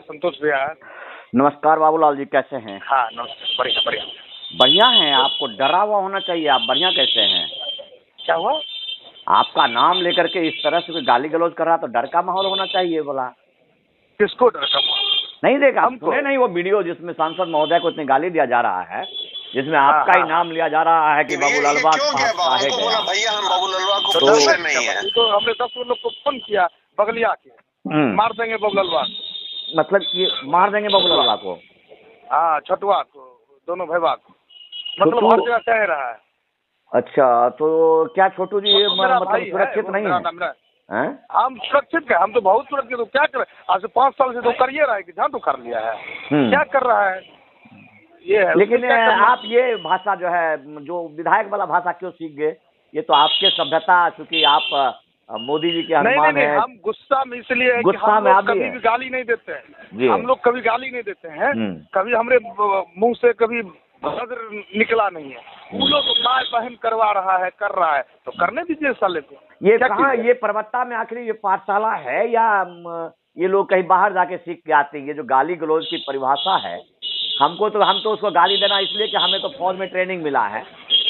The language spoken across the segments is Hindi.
संतोष भैया। नमस्कार बाबूलाल जी, कैसे हैं? हाँ नमस्कार, बढ़िया बढ़िया। बढ़िया हैं। आपको डरा हुआ होना चाहिए, आप बढ़िया कैसे हैं? क्या हुआ? आपका नाम लेकर के इस तरह से कोई गाली गलौज कर रहा तो डर का माहौल होना चाहिए। बोला किसको डर का? नहीं देखा, हमको सुने नहीं वो वीडियो जिसमें सांसद महोदय को इतनी गाली दिया जा रहा है, जिसमें हाँ, आपका ही हाँ। नाम लिया जा रहा है कि बाबूलाल ये क्यों गया? हमको बोला भैया हम बाबूलाल को तो- पूछते नहीं है। तो हमने 10 लोग को फोन किया, बगलिया के मार देंगे बाबूलाल। मतलब ये मार देंगे बाबूलाल को? हाँ, छोटुआ को, दोनों भैया को, मतलब छोटू- हर जगह कह रहा है। अच्छा, तो क्या छोटू जी ये मेरा मतलब भाई है, सुरक्षित वो नहीं मेरा है? नाम है। हैं? हम सुरक्षित है, हम तो बहुत सुरक्षित। तो क्या करें, आज से 5 साल से तो करिए रहा है कि जहाँ तो कर लिया है। क्या कर रहा है ये है। लेकिन आप ये भाषा जो है, जो विधायक वाला भाषा क्यों सीख गए? ये तो आपके सभ्यता, चूंकि आप मोदी जी के हनुमान नहीं, हैं। हम गुस्सा में इसलिए है कि गुस्सा हम में लोग आप भी कभी हैं। भी गाली नहीं देते जी। हैं। हम लोग कभी गाली नहीं देते हैं। कभी हमारे मुंह से कभी भद्र निकला नहीं है। वो लोग माय बहन करवा रहा है, कर रहा है, तो करने दीजिए साले को। ये कहाँ, ये पर्वता में आखिर ये पाठशाला है या ये लोग कहीं बाहर जाके सीख के आते हैं? ये जो गाली गलौज की परिभाषा है, हम तो उसको गाली देना इसलिए कि हमें तो फौज में ट्रेनिंग मिला है,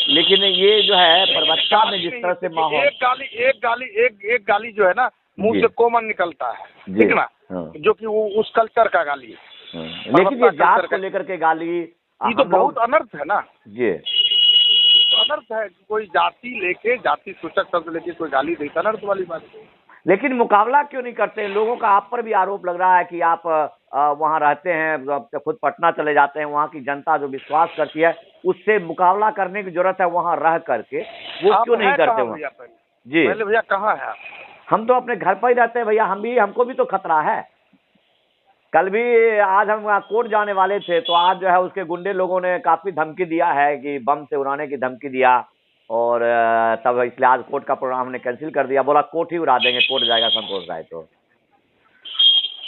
लेकिन ये जो है पर्वता में जिस तरह से माहौल, एक गाली जो है ना, मुंह से कॉमन निकलता है, ठीक ना, जो कि वो उस कल्चर का गाली है। लेकिन ये जात को लेकर के गाली, ये तो बहुत अनर्थ है ना जी। तो अनर्थ है। कोई जाति लेके, जाति सूचक शब्द लेके कोई गाली देता, अनर्थ वाली बात है। लेकिन मुकाबला क्यों नहीं करते? लोगों का आप पर भी आरोप लग रहा है कि आप वहां रहते हैं, खुद पटना चले जाते हैं, वहां की जनता जो विश्वास करती है उससे मुकाबला करने की जरूरत है वहां रह करके, वो क्यों नहीं करते वहाँ? जी पहले भैया कहाँ है? हम तो अपने घर पर ही रहते हैं भैया। हमको भी तो खतरा है। कल भी, आज हम कोर्ट जाने वाले थे तो आज जो है उसके गुंडे लोगों ने काफी धमकी दिया है कि बम से उड़ाने की धमकी दिया, और तब इसलिए आज कोर्ट का प्रोग्राम हमने कैंसिल कर दिया। बोला कोर्ट ही उड़ा देंगे, कोर्ट जाएगा संतोष राय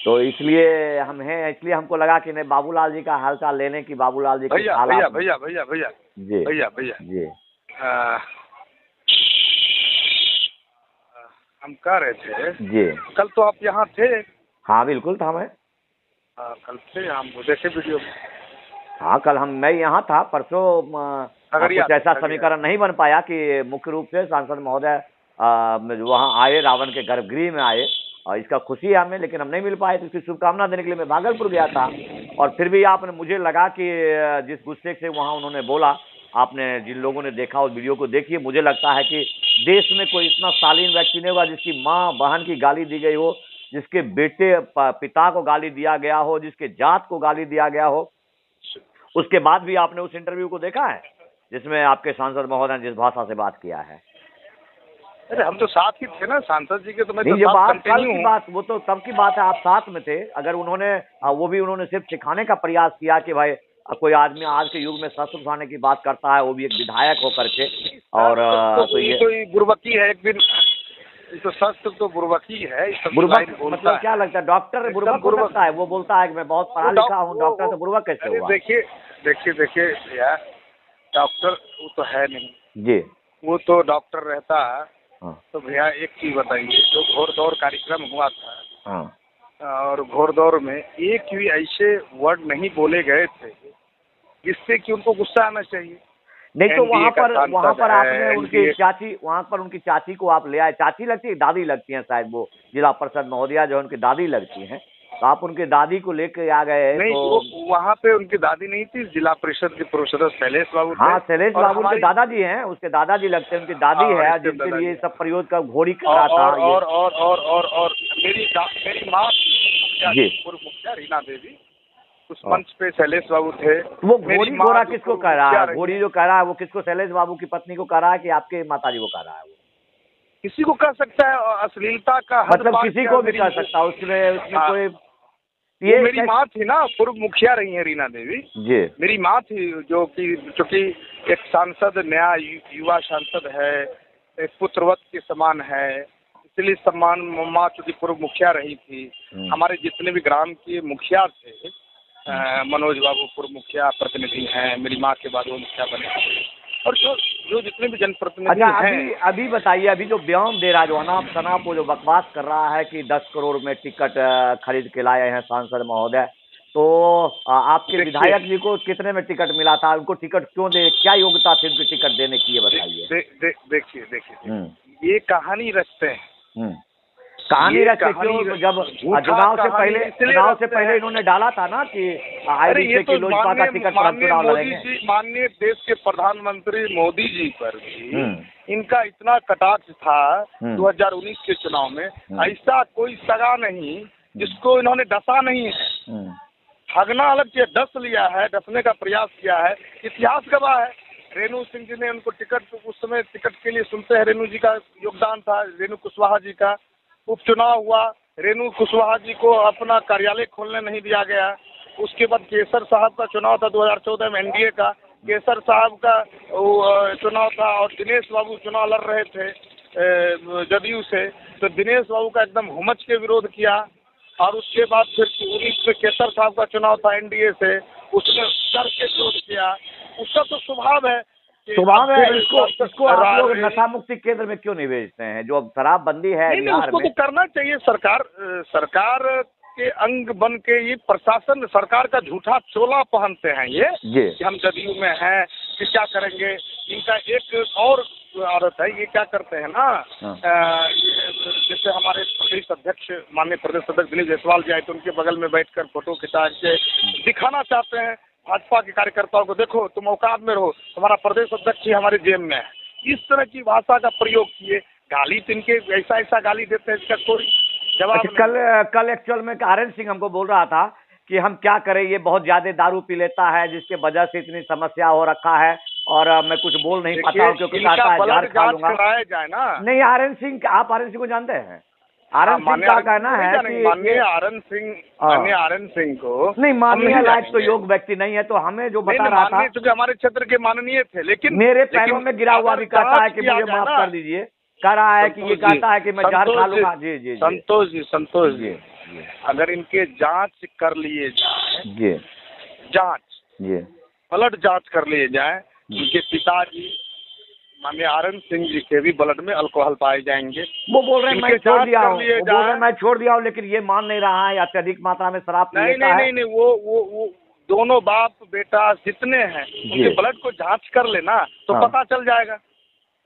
तो इसलिए हम हैं। इसलिए हमको लगा कि नहीं, बाबूलाल जी का हालचाल लेने की, बाबूलाल जी की भैया जी जी हम कह रहे थे जी। कल तो आप यहाँ थे? हाँ बिल्कुल था मैं। कल थे, हम देखे वीडियो में। हाँ कल मैं यहाँ था। परसों कुछ ऐसा समीकरण नहीं बन पाया कि मुख्य रूप से सांसद महोदय वहाँ आए, रावण के गर्भगृह में आए, और इसका खुशी है हमें, लेकिन हम नहीं मिल पाए। तो इसकी शुभकामना देने के लिए मैं भागलपुर गया था। और फिर भी आपने, मुझे लगा कि जिस गुस्से से वहाँ उन्होंने बोला, आपने जिन लोगों ने देखा उस वीडियो को देखिए, मुझे लगता है कि देश में कोई इतना शालीन व्यक्ति नहीं होगा जिसकी माँ बहन की गाली दी गई हो, जिसके बेटे पिता को गाली दिया गया हो, जिसके जात को गाली दिया गया हो। उसके बाद भी आपने उस इंटरव्यू को देखा है जिसमें आपके सांसद महोदय ने जिस भाषा से बात किया है? अरे हम तो साथ ही थे ना सांसद जी के। तो मैं नहीं, तो ये साथ बात कंटिन्यू कल की हूँ। बात, वो तो तब की बात है, आप साथ में थे। अगर उन्होंने उन्होंने सिर्फ सिखाने का प्रयास किया कि भाई कोई आदमी आज के युग में शस्त्र उठाने की बात करता है, वो भी एक विधायक होकर के, और तो ये बुर्बकी है। एक दिन तो शस्त्र तो बुर्बकी है। बुर्बक मतलब क्या लगता है? डॉक्टर बुर्बक हो सकता है? वो बोलता है कि मैं बहुत पढ़ा लिखा हूँ, डॉक्टर तो बुर्बक कैसे हुआ? देखिए भैया, डॉक्टर वो तो है नहीं जी। वो तो डॉक्टर रहता है। हाँ। तो भैया एक चीज बताइए, जो घोड़दौड़ कार्यक्रम हुआ था, हाँ। और घोड़दौड़ में एक भी ऐसे वर्ड नहीं बोले गए थे जिससे कि उनको गुस्सा आना चाहिए। नहीं तो वहाँ पर आपने NDA उनकी चाची को आप ले आए। चाची लगती है, दादी लगती हैं शायद, वो जिला परिषद महोदया जो उनकी दादी लगती हैं, तो आप उनकी दादी को लेके आ गए? नहीं तो वहाँ पे उनकी दादी नहीं थी, जिला परिषद के प्रोफेसर शैलेश बाबू थे। हाँ, शैलेश बाबू के दादाजी हैं, उसके दादाजी लगते हैं। उनकी दादी है जिनके लिए सब प्रयोग का घोड़ी कर रहा था। और मेरी माँ जी, पूर्व मुखिया रीना देवी, उस मंच पे शैलेश बाबू थे। वो घोड़ी घोड़ा किसको कह रहा है? घोड़ी जो कह रहा है वो किसको? शैलेश बाबू की पत्नी को कह रहा है कि आपके माताजी को कह रहा है? वो किसी को कह सकता है। अश्लीलता का मतलब किसी को भी कह सकता है उसमें कोई। ये मेरी माँ थी ना, पूर्व मुखिया रही है रीना देवी जी। मेरी माँ थी, जो कि एक सांसद, नया युवा सांसद है, एक पुत्रवत के समान है, इसलिए सम्मान। माँ चूंकि पूर्व मुखिया रही थी। हमारे जितने भी ग्राम के मुखिया थे, मनोज बाबू पूर्व मुखिया प्रतिनिधि हैं, मेरी माँ के बाद वो मुखिया बने। और जो जो जितने भी जनप्रतिनिधि अच्छा, हैं। अभी बताइए, अभी जो बयान दे रहा है, जो अनाप शनाप वो जो बकवास कर रहा है कि 10 करोड़ में टिकट खरीद के लाए हैं सांसद महोदय, तो आपके विधायक जी को कितने में टिकट मिला था? उनको टिकट क्यों दे, क्या योग्यता थी उनकी टिकट देने की, ये बताइए। देखिए ये कहानी रचते हैं। कहानी रचते क्यों? जब चुनाव से पहले इन्होंने डाला था ना कि आईडी की लोजपा का टिकट पर हम चुनाव लड़ेंगे। माननीय देश के प्रधानमंत्री मोदी जी पर भी इनका इतना कटाक्ष था 2019 के चुनाव में। ऐसा कोई सगा नहीं जिसको इन्होंने डसा नहीं है। ठगना अलग किया, डस लिया है, डसने का प्रयास किया है। इतिहास गवाह है। रेणु सिंह जी ने उनको टिकट, उस समय टिकट के लिए सुनते हैं, रेणु जी का योगदान था, रेणु कुशवाहा जी का। उपचुनाव हुआ, रेणु कुशवाहा जी को अपना कार्यालय खोलने नहीं दिया गया। उसके बाद केसर साहब का चुनाव था 2014 में, एनडीए का केसर साहब का चुनाव था और दिनेश बाबू चुनाव लड़ रहे थे जदयू से। तो दिनेश बाबू का एकदम हुमच के विरोध किया। और उसके बाद फिर 19 में केसर साहब का चुनाव था एनडीए से, उसने डर के विरोध किया। उसका तो स्वभाव है। इसको आप लोग नशा मुक्ति केंद्र में क्यों नहीं भेजते हैं? जो अब शराबबंदी है नहीं, उसको तो करना चाहिए। सरकार के अंग बन के ये प्रशासन, सरकार का झूठा चोला पहनते हैं ये कि हम जदयू में हैं कि क्या करेंगे। इनका एक और आदत है, ये क्या करते हैं ना, जैसे हमारे प्रदेश अध्यक्ष, माननीय प्रदेश अध्यक्ष दिलीप जायसवाल जी आए तो उनके बगल में बैठकर फोटो खिंचा के दिखाना चाहते हैं भाजपा के कार्यकर्ताओं को, देखो तुम औकात में रहो, तुम्हारा प्रदेश अध्यक्ष ही हमारे जेब में है। इस तरह की भाषा का प्रयोग किए। गाली तो इनके ऐसा गाली देते हैं, इसका कोई जवाब नहीं। कल एक्चुअल में आरएन सिंह हमको बोल रहा था कि हम क्या करें, ये बहुत ज्यादा दारू पी लेता है जिसके वजह से इतनी समस्या हो रखा है और मैं कुछ बोल नहीं पाता हूँ क्योंकि कहता है जहर खा लूंगा। जाए ना। नहीं, आरएन सिंह, आप आरएन सिंह को जानते हैं? आरएन सिंह का कहना है कि माननीय आरएन सिंह को नहीं, माननीय लायक तो योग व्यक्ति नहीं है। तो हमें जो बता रहा था, क्योंकि हमारे क्षेत्र के माननीय थे, लेकिन मेरे पैरों में गिरा हुआ भी कहता है कि मुझे माफ कर दीजिए। कह रहा है कि ये कहता है कि मैं जहर खा लूंगा। जी, संतोष जी, अगर इनके जांच कर लिए जाए, ब्लड जांच कर लिए जाए, इनके पिताजी माननीय आरएन सिंह जी के भी ब्लड में अल्कोहल पाए जाएंगे। वो बोल रहे हैं मैं छोड़ दिया हूँ, लेकिन ये मान नहीं रहा है, अत्यधिक मात्रा में शराब पी लेता है। नहीं, वो दोनों बाप बेटा जितने हैं उनके ब्लड को जांच कर लेना तो पता चल जाएगा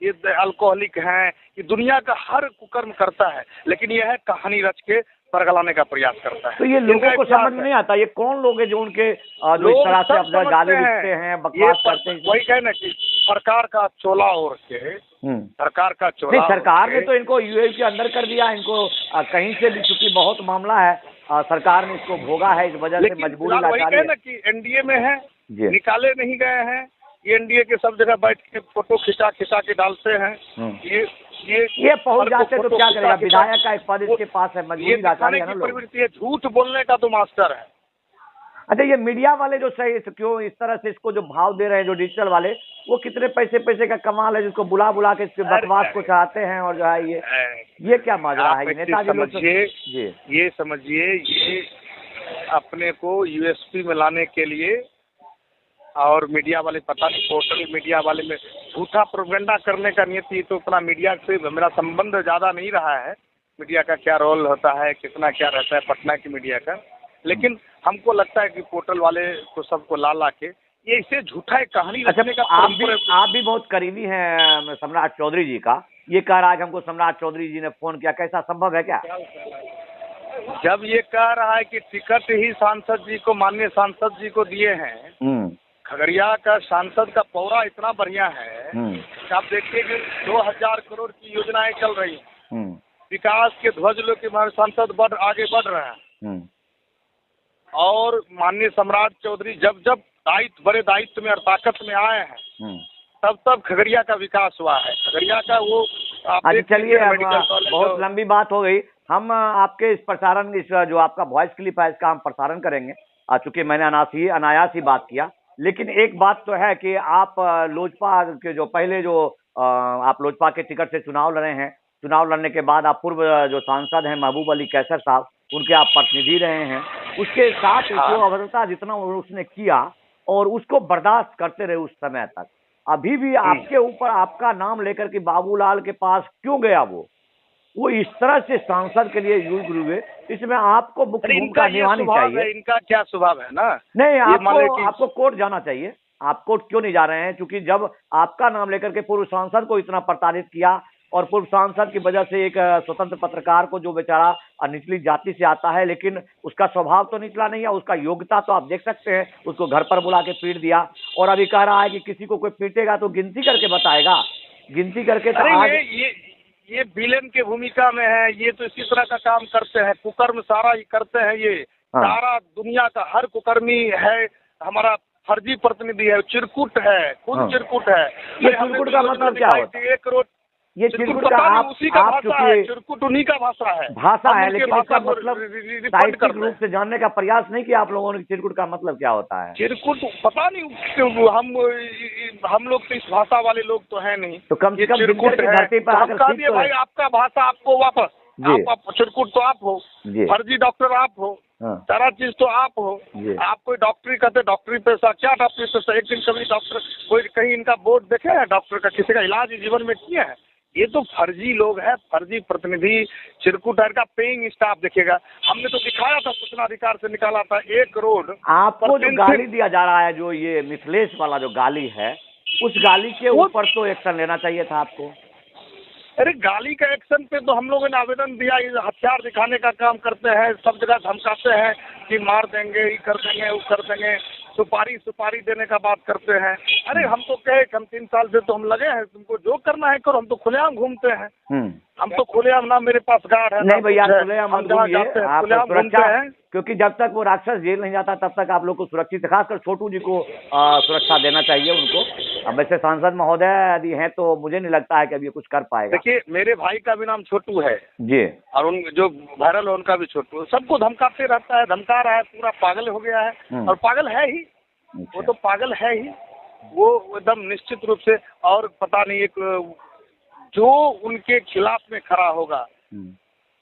ये अल्कोहलिक हैं। ये दुनिया का हर कुकर्म करता है, लेकिन यह है कहानी रच के परगलाने का प्रयास करता है। तो ये लोगों को समझ में नहीं आता, ये कौन लोग हैं जो उनके जो इस तरह से अपना गाली लिखते हैं, बकवास करते हैं? वही कहना कि सरकार का चोला ओढ़ के, सरकार का चोला। नहीं, सरकार ने तो इनको यूएई के अंदर कर दिया। इनको कहीं से भी, चूंकि बहुत मामला है, सरकार ने इसको भोगा है, इस वजह से मजबूरी लाचारी है। ना कि एनडीए में है, निकाले नहीं गए हैं। ये एनडीए के सब जगह बैठ के फोटो खिंचा के डालते हैं। ये पहुंच जाते तो क्या करेगा? विधायक का एक पद इसके पास है, मजबूरी लाचारी है ना। प्रवृत्ति है, झूठ बोलने का तो मास्टर है। अच्छा, ये मीडिया वाले जो सही क्यों इस तरह से इसको जो भाव दे रहे हैं, जो डिजिटल वाले, वो कितने पैसे का कमाल है जिसको बुला के इसके बकवास को चाहते हैं। और जो है ये क्या माजरा है? नेताजी लोग ये समझिए, ये अपने को यूएसपी में लाने के लिए, और मीडिया वाले पता नहीं पोर्टल मीडिया वाले में झूठा प्रोपेगेंडा करने का नियति। तो उतना मीडिया से मेरा संबंध ज़्यादा नहीं रहा है। मीडिया का क्या रोल होता है, कितना क्या रहता है पटना की मीडिया का, लेकिन हमको लगता है कि पोर्टल वाले को सबको ला के ये इसे झूठा एक कहानी रचने का। आप भी बहुत करीबी हैं सम्राट चौधरी जी का। ये कह रहा है हमको सम्राट चौधरी जी ने फोन किया, कैसा संभव है क्या? जब ये कह रहा है कि टिकट ही सांसद जी को, माननीय सांसद जी को दिए हैं, खगड़िया का सांसद का पौरा इतना बढ़िया है कि आप देखिए कि 2000 करोड़ की योजनाएं चल रही हैं। विकास के ध्वज लो के सांसद आगे बढ़ रहे हैं। और माननीय सम्राट चौधरी जब बड़े दायित्व में और ताकत में आए हैं, तब खगड़िया का विकास हुआ है। खगड़िया का वो चलिए, बहुत लंबी बात हो गई। हम आपके इस प्रसारण, इस जो आपका वॉइस क्लिप है, इसका हम प्रसारण करेंगे, चूंकि मैंने अनायास ही बात किया। लेकिन एक बात तो है कि आप लोजपा के जो पहले जो आप लोजपा के टिकट से चुनाव लड़े हैं, चुनाव लड़ने के बाद आप पूर्व जो सांसद हैं महबूब अली कैसर साहब, उनके आप प्रतिनिधि रहे हैं। उसके साथ जो अभद्रता जितना उसने किया और उसको बर्दाश्त करते रहे उस समय तक, अभी भी आपके ऊपर आपका नाम लेकर के बाबूलाल के पास क्यों गया? वो इस तरह से सांसद के लिए यूज हुए, इसमें आपको मुख्य भूमिका निभानी चाहिए। इनका क्या स्वभाव है ना? नहीं, आपको कोर्ट जाना चाहिए। आप कोर्ट क्यों नहीं जा रहे हैं? क्योंकि जब आपका नाम लेकर के पूर्व सांसद को इतना प्रताड़ित किया और पूर्व सांसद की वजह से एक स्वतंत्र पत्रकार को, जो बेचारा निचली जाति से आता है, लेकिन उसका स्वभाव तो निचला नहीं है, उसका योग्यता तो आप देख सकते हैं, उसको घर पर बुला के पीट दिया और अभी कह रहा है कि किसी को कोई पीटेगा तो गिनती करके बताएगा, गिनती करके। तो ये विलेन के भूमिका में है, ये तो इसी तरह का काम करते हैं, कुकर्म सारा ही करते हैं ये। सारा दुनिया का हर कुकर्मी है हमारा फर्जी प्रतिनिधि है, चिरकुट है, खुद चिरकुट है। ये चिरकुट का मतलब क्या होता है? 1 करोड़ ये चिरकुट का उसी का भाषा है, चिरकुट उन्हीं का भाषा है, लेकिन इसका मतलब साहित्यिक रूप से जानने का प्रयास नहीं किया आप लोगों ने। चिरकुट का मतलब क्या होता है? चिरकुट पता नहीं, हम लोग तो इस भाषा वाले लोग तो है नहीं, तो कम से कम चिरकुट की धरती पर आकर भाई आपका भाषा आपको वापस, आप चिरकुट तो आप हो, फर्जी डॉक्टर आप हो, सारा चीज तो आप हो। आप कोई डॉक्टरी करते, डॉक्टरी पेशा, क्या डॉक्टरी पेशा? एक दिन कभी डॉक्टर कोई कहीं इनका बोर्ड देखे है डॉक्टर का? किसी का इलाज जीवन में किया है? ये तो फर्जी लोग हैं, फर्जी प्रतिनिधि, चिरकुट का पेइंग स्टाफ। देखिएगा, हमने तो दिखाया था, सूचना अधिकार से निकाला था 1 करोड़। आपको जो गाली दिया जा रहा है, जो ये मिथिलेश वाला जो गाली है, उस गाली के ऊपर तो एक्शन लेना चाहिए था आपको। अरे गाली का एक्शन पे तो हम लोगों ने आवेदन दिया, ये हथियार दिखाने का काम करते हैं, सब जगह धमकाते हैं कि मार देंगे, ये कर देंगे, वो कर देंगे, सुपारी देने का बात करते हैं। अरे हम तो कहे कि हम 3 साल से तो हम लगे हैं, तुमको जो करना है करो, हम तो खुलेआम घूमते हैं। हम तो खुलेआम, ना मेरे पास गार्ड है नहीं भैया, खुलेआम घूमते हैं, क्योंकि जब तक वो राक्षस जेल नहीं जाता तब तक आप लोग को सुरक्षित, खासकर छोटू जी को सुरक्षा देना चाहिए उनको। अब वैसे सांसद महोदय यदि हैं तो मुझे नहीं लगता है कि अभी कुछ कर पाएगा। देखिए, मेरे भाई का भी नाम छोटू है जी, और उन जो वायरल है उनका भी छोटू, सबको धमकाते रहता है, धमका रहा है, पूरा पागल हो गया है। और पागल है ही, वो तो पागल है ही, वो एकदम निश्चित रूप से। और पता नहीं, एक जो उनके खिलाफ में खड़ा होगा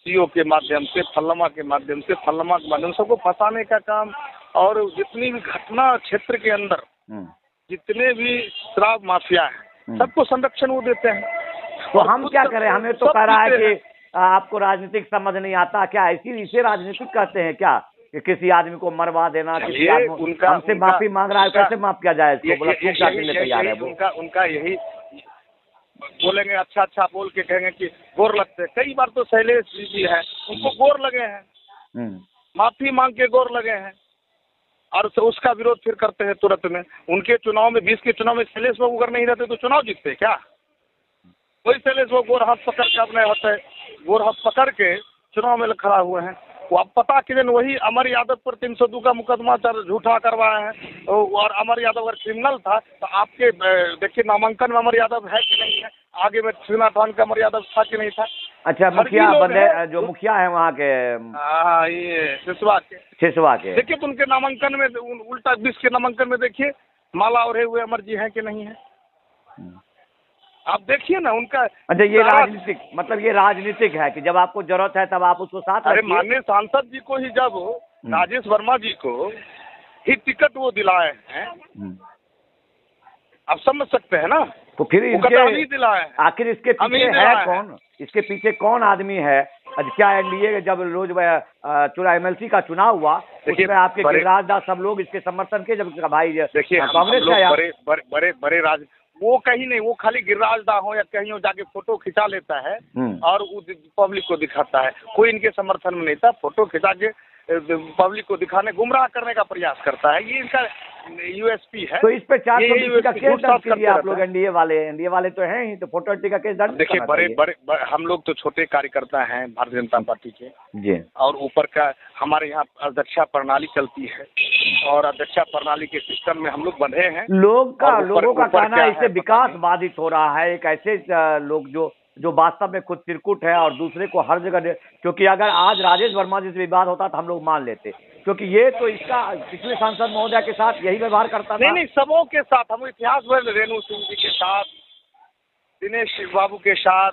सीओ के माध्यम से, फल्लमा के माध्यम से, सबको फंसाने का काम। और जितनी भी घटना क्षेत्र के अंदर जितने भी शराब माफिया है, सबको संरक्षण वो देते हैं। तो हम क्या करें? हमें तो कह रहा है कि आपको राजनीतिक समझ नहीं आता क्या? इसे राजनीतिक कहते हैं क्या? कि किसी आदमी को मरवा देना, किसी आदमी हमसे माफी मांग रहा है, कैसे माफ किया जाए इसको? बोला तैयार है उनका यही बोलेंगे, अच्छा बोल के कहेंगे कि गोर लगते। कई बार तो शैलेश जी है, उनको गोर लगे हैं, माफी मांग के गोर लगे हैं, और उसका विरोध फिर करते हैं तुरंत में। उनके चुनाव में 20 के चुनाव में शैलेश बाबू अगर नहीं रहते तो चुनाव जीतते क्या? वही शैलेश बाबू गोर हाथ पकड़ के अपने होते, गोर हाथ पकड़ के चुनाव में खड़ा हुए हैं। वो अब पता कि वही अमर यादव पर 302 का मुकदमा झूठा करवाए हैं, और अमर यादव अगर क्रिमिनल था तो आपके देखिए नामांकन में अमर यादव है कि नहीं है, आगे में सीना थान का अमर यादव था कि नहीं था। अच्छा, मुखिया बंदे जो मुखिया है वहाँ के, हाँ, ये सिसवा के देखिए, तो उनके नामांकन में उल्टा 20 के नामांकन में देखिए माला ओढ़े हुए अमर जी हैं कि नहीं है, आप देखिए ना उनका। अच्छा, ये राजनीतिक, मतलब ये राजनीतिक है कि जब आपको जरूरत है तब आप उसको साथ। अरे माननीय सांसद जी को ही जब राजेश वर्मा जी को ही टिकट वो दिलाए हैं, आप समझ सकते हैं ना, तो फिर इनके दिलाए, आखिर इसके पीछे है कौन? इसके पीछे कौन आदमी है? क्या एनडीए जब रोज MLC का चुनाव हुआ, उसमें आपके गिरिराज दास सब लोग इसके समर्थन के, जब भाई देखिए कांग्रेस का बड़े राज, वो कहीं नहीं, वो खाली गिरिराज दा हो या कहीं हो जाके फोटो खिंचा लेता है और पब्लिक को दिखाता है। कोई इनके समर्थन में नहीं था, फोटो खिंचा के पब्लिक को दिखाने, गुमराह करने का प्रयास करता है, ये इनका USP है। तो इस पे 420 का केस दर्ज कीजिए आप लोग। एनडीए वाले तो हैं ही, तो फोटो का केस दर्ज। देखिए, बड़े हम लोग तो छोटे कार्यकर्ता हैं भारतीय जनता पार्टी के जी, और ऊपर का हमारे यहाँ अध्यक्षा प्रणाली चलती है, और अध्यक्षा प्रणाली के सिस्टम में हम लोग बंधे हैं। लोगों का कहना है इससे विकास बाधित हो रहा है। एक ऐसे लोग जो वास्तव में खुद चिरकुट है और दूसरे को हर जगह, क्योंकि अगर आज राजेश वर्मा जी से विवाद होता तो हम लोग मान लेते, क्योंकि ये तो इसका पिछले सांसद महोदय के साथ यही व्यवहार करता था। नहीं, सबों के साथ, हम इतिहास भर रेणु सिंह जी के साथ, दिनेश बाबू के साथ,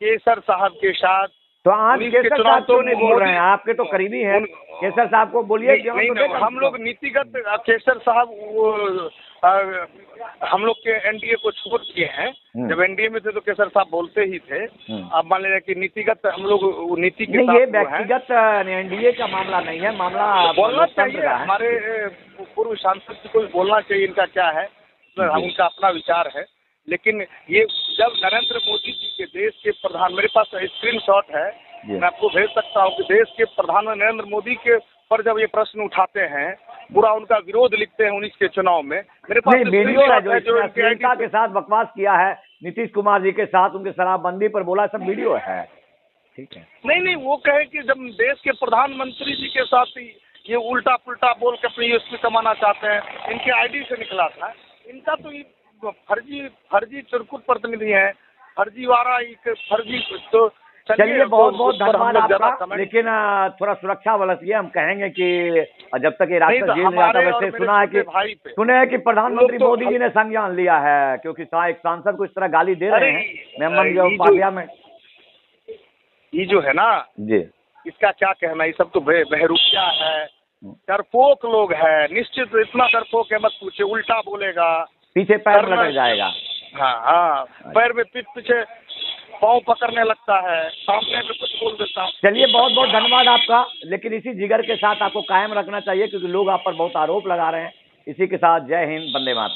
केसर साहब के साथ, तो आप उन्नीस के केसर चुनाव साहब तो क्यों नहीं बोल रहे हैं? मोदी- आपके तो करीबी हैं, केसर साहब को बोलिए क्यों? नहीं, तो हम लोग नीतिगत केसर साहब वो हम लोग के एनडीए को छोड़ किए हैं। जब एनडीए में थे तो केसर साहब बोलते ही थे। अब मान लीजिए कि नीतिगत हम लोग नीति के नहीं, साथ ये वो हैं। व्यक्तिगत एनडीए का मामला नहीं है, मामला बोलना लोकतंत्र चाहिए। का है। हमारे पूर्व सांसद को बोलना चाहिए, इनका क्या है, उनका अपना विचार है। लेकिन ये जब नरेंद्र मोदी जी के देश के प्रधान, मेरे पास स्क्रीन शॉट है, मैं आपको भेज सकता हूँ कि देश के प्रधान नरेंद्र मोदी के पर जब ये प्रश्न उठाते हैं, पूरा उनका विरोध लिखते हैं 19 के चुनाव में। मेरे पास वीडियो है जो जो अश्लीलता के साथ बकवास किया है नीतीश कुमार जी के साथ, उनके शराबबंदी पर बोला, सब वीडियो है। ठीक है, नहीं, वो कहे कि जब देश के प्रधानमंत्री जी के साथ ये उल्टा पुल्टा बोल के अपनी यूएसपी कमाना चाहते हैं, इनके आईडी से निकला था। इनका तो ये फर्जी चिरकुट प्रतिनिधि है, फर्जीवाड़ा, फर्जी। तो चलिए, बहुत बहुत धन्यवाद आपका। लेकिन थोड़ा सुरक्षा बरतिए। हम कहेंगे कि जब तक ये रास्ता जेल नहीं जाता। वैसे सुने हैं कि प्रधानमंत्री मोदी जी ने संज्ञान लिया है, क्योंकि एक सांसद को इस तरह गाली दे रहे हैं मेमन जो पार्लियामेंट। ये जो है ना जी, इसका क्या कहना, ये सब तो बहरूपिया है, डरपोक लोग है। निश्चित इतना डरपोक है, मत पूछे, उल्टा बोलेगा, पीछे पैर लटक जाएगा। हाँ, पैर में पीछे पाँव पकड़ने लगता है, सामने में कुछ बोल देता है। चलिए, बहुत बहुत धन्यवाद आपका। लेकिन इसी जिगर के साथ आपको कायम रखना चाहिए, क्योंकि लोग आप पर बहुत आरोप लगा रहे हैं। इसी के साथ जय हिंद, वंदे मातरम।